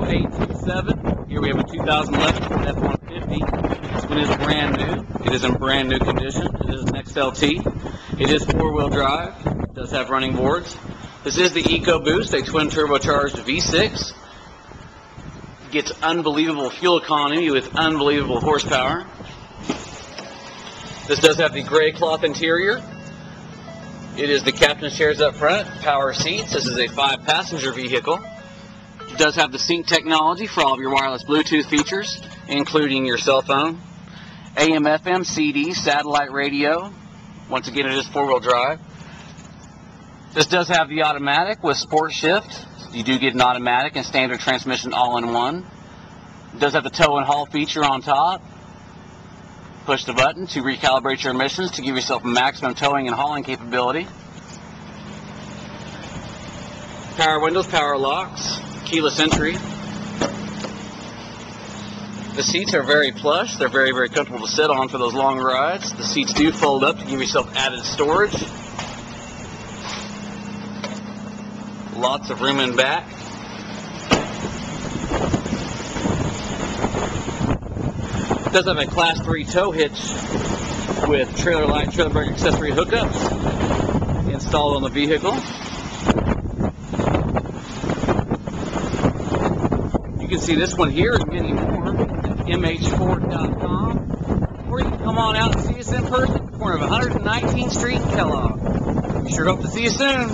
827. Here we have a 2011 F-150. This one is brand new. It is in brand new condition. It is an XLT. It is four-wheel drive. It does have running boards. This is the EcoBoost, a twin turbocharged V6. Gets unbelievable fuel economy with unbelievable horsepower. This does have the gray cloth interior. It is the captain's chairs up front, power seats. This is a 5-passenger vehicle. It does have the sync technology for all of your wireless Bluetooth features, including your cell phone, AM, FM, CD, satellite radio. Once again, it is four-wheel drive. This does have the automatic with sport shift. You do get an automatic and standard transmission all in one. It does have the tow and haul feature on top. Push the button to recalibrate your emissions to give yourself maximum towing and hauling capability. Power windows, power locks, keyless entry. The seats are very plush. They're very, very comfortable to sit on for those long rides. The seats do fold up to give yourself added storage. Lots of room in back. It does have a Class 3 tow hitch with trailer light, trailer brake accessory hookups installed on the vehicle. You can see this one here and many more at mhford.com, or you can come on out and see us in person at the corner of 119th Street and Kellogg. We sure hope to see you soon.